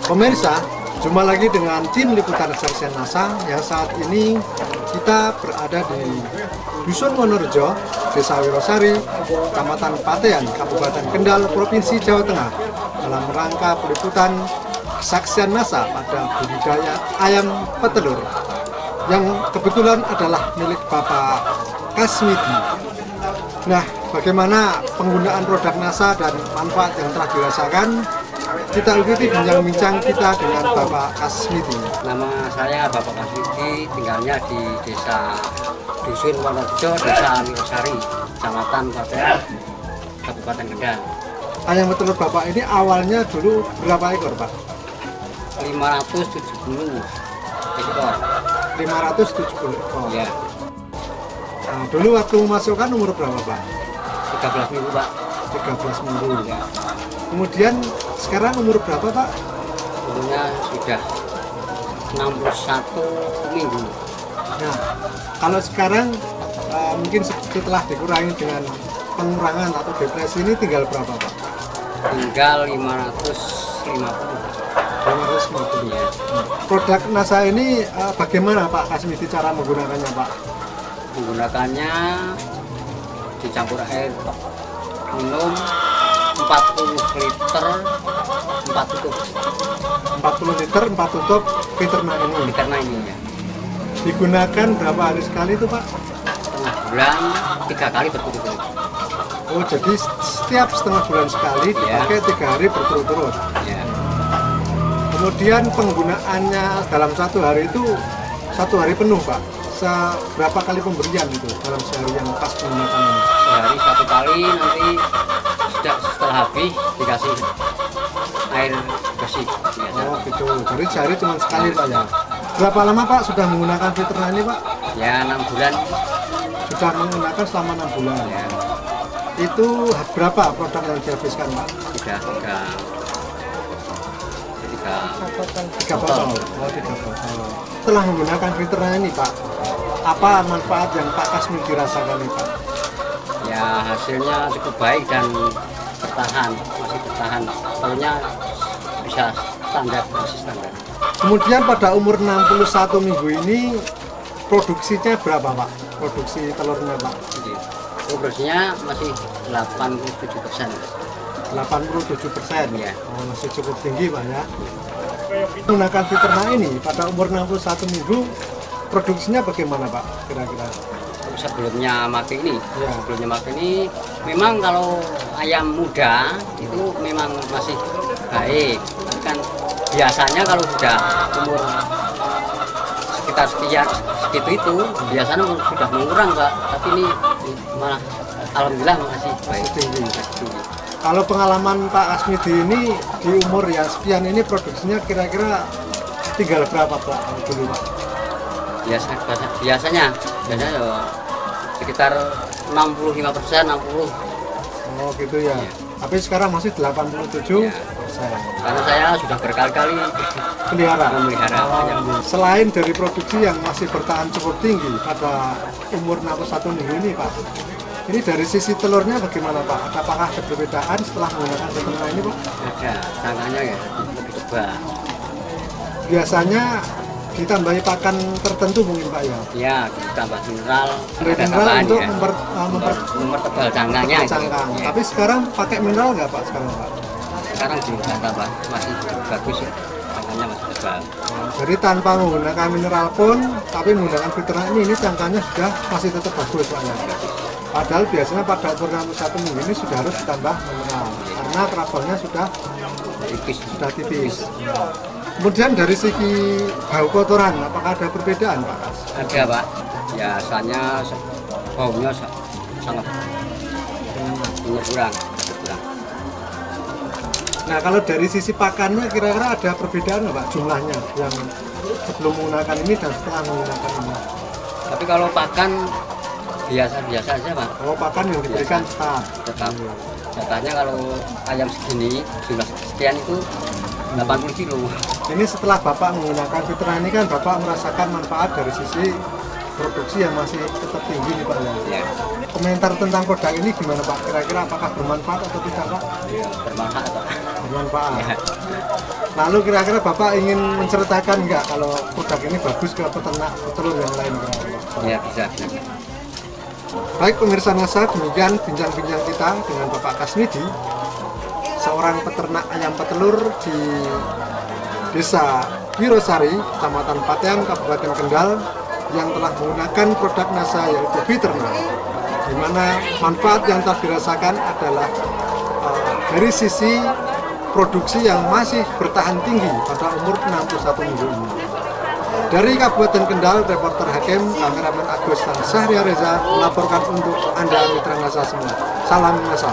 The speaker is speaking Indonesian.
Pemirsa, jumpa lagi dengan tim liputan Saksian NASA yang saat ini kita berada di Dusun Wonorejo, Desa Wirosari, Kecamatan Patean, Kabupaten Kendal, Provinsi Jawa Tengah, dalam rangka peliputan Saksian NASA pada budidaya ayam petelur yang kebetulan adalah milik Bapak Kasmidi. Nah, bagaimana penggunaan produk NASA dan manfaat yang telah dirasakan? Kita ikuti bincang-bincang kita dengan Bapak Kasmidi. Nama saya Bapak Kasmidi, tinggalnya di Desa Dusun Wonorejo, Desa Wirosari, Kecamatan Patean, Kabupaten Kendal. Ayam petelur Bapak ini awalnya dulu berapa ekor, Pak? 570 ekor. 570 ekor. Ya, Nah, dulu waktu memasukkan umur berapa, Pak? 13 minggu, Pak. 13 minggu. Ya, Kemudian sekarang umur berapa, Pak? umurnya sudah 61 minggu. Nah, kalau sekarang mungkin setelah dikurangi dengan pengurangan atau depresi ini tinggal berapa, Pak? Tinggal 550. 550. Ya. Produk NASA ini bagaimana Pak Kasmidi cara menggunakannya, Pak? Menggunakannya dicampur air minum 40 liter 4 tutup 40 liter 4 tutup Peterna ini. karena ini ya. Digunakan berapa hari sekali itu, Pak? Setengah bulan 3 kali berturut-turut. Oh, jadi setiap setengah bulan sekali dipakai 3 hari berturut-turut. Ya. Kemudian penggunaannya dalam satu hari itu 1 hari penuh, Pak. Seberapa kali pemberian itu dalam sehari yang pas menggunakan ini? Sehari 1 kali, nanti setelah habis dikasih air bersih biasa. Oh gitu, jadi sehari cuma sekali, Pak ya. Berapa lama, Pak, sudah menggunakan Peterna ini, Pak? Ya 6 bulan Sudah menggunakan selama 6 bulan. ya. Itu berapa produk yang dihabiskan, Pak? Tiga 3 botol. Oh, 3 botol. Setelah menggunakan Peterna ini, Pak, apa manfaat yang Pak Kasmidi rasakan ini, Pak? Ya hasilnya cukup baik dan masih bertahan. Telurnya bisa masih standar. Kemudian pada umur 61 minggu ini produksinya berapa, Pak? Produksi telurnya, Pak? Jadi, produksinya masih 87%. 87%. Ya. Oh, masih cukup tinggi, Pak ya. Menggunakan Peterna ini pada umur 61 minggu produksinya bagaimana, Pak? Kira-kira? Sebelumnya mati ini, Ya. sebelumnya mati ini memang kalau ayam muda itu memang masih baik. Tapi kan biasanya kalau sudah umur sekitar segitu itu biasanya sudah mengurang, Pak. Tapi ini malah alhamdulillah masih baik. Tinggi. Masih tinggi. Kalau pengalaman Pak Kasmidi ini di umur yang sekian ini produksinya kira-kira tinggal berapa, Pak, dulu, Pak? Biasanya ya, sekitar 65%, 60. Oh gitu ya. Iya. Tapi sekarang masih 87%. Karena saya sudah berkali-kali Pelihara. memelihara ayam. Selain dari produksi yang masih bertahan cukup tinggi pada umur 61 minggu ini, Pak, ini dari sisi telurnya bagaimana, Pak? Apakah ada perbedaan setelah menggunakan Peterna ini, Pak? Ada tangannya ya lebih tebal. Biasanya ditambahi pakan tertentu mungkin, Pak ya? Ya, ditambah mineral. Ada Ada mineral tambahan untuk ya. mempertebal Mempertebal cangkangnya. itu. cangkang. Ya. Tapi sekarang pakai mineral nggak, Pak, sekarang, Pak? Sekarang juga tambah masih bagus ya. Cangkangnya masih tebal. Jadi tanpa menggunakan mineral pun, tapi menggunakan Peterna ini cangkangnya sudah masih tetap bagus, Pak ya? Padahal biasanya pada umur 61 minggu ini sudah harus ditambah mineral karena kerabolnya sudah tipis. Kemudian dari segi bau kotoran, apakah ada perbedaan, Pak? Ada, Pak. Biasanya baunya sangat kurang. Nah, kalau dari sisi pakannya kira-kira ada perbedaan nggak, Pak, jumlahnya yang sebelum menggunakan ini dan setelah menggunakan ini? Tapi kalau pakan biasa-biasa aja, Pak. Oh, pakan yang diberikan tetap. Tetap. Jatahnya kalau ayam segini, jumlah sekian itu 80 kilo. Ini setelah Bapak menggunakan Peterna ini kan Bapak merasakan manfaat dari sisi produksi yang masih tetap tinggi nih Pak ya. Ya, Komentar tentang produk ini gimana Pak? Kira-kira apakah bermanfaat atau tidak Pak? ya bermanfaat Pak. Bermanfaat. Ya. Lalu kira-kira Bapak ingin menceritakan nggak kalau produk ini bagus ke peternak petelur yang lain kira-kira? Ya bisa. Baik pemirsa NASA, demikian bincang-bincang kita dengan Bapak Kasmidi, seorang peternak ayam petelur di Desa Wirosari, Kecamatan Patean, Kabupaten Kendal, yang telah menggunakan produk NASA yaitu Viterna, di mana manfaat yang telah dirasakan adalah dari sisi produksi yang masih bertahan tinggi pada umur 61 minggu ini. Dari Kabupaten Kendal, reporter Hakim, kameramen Agus dan Syahria Reza melaporkan untuk Anda mitra NASA semua. Salam NASA.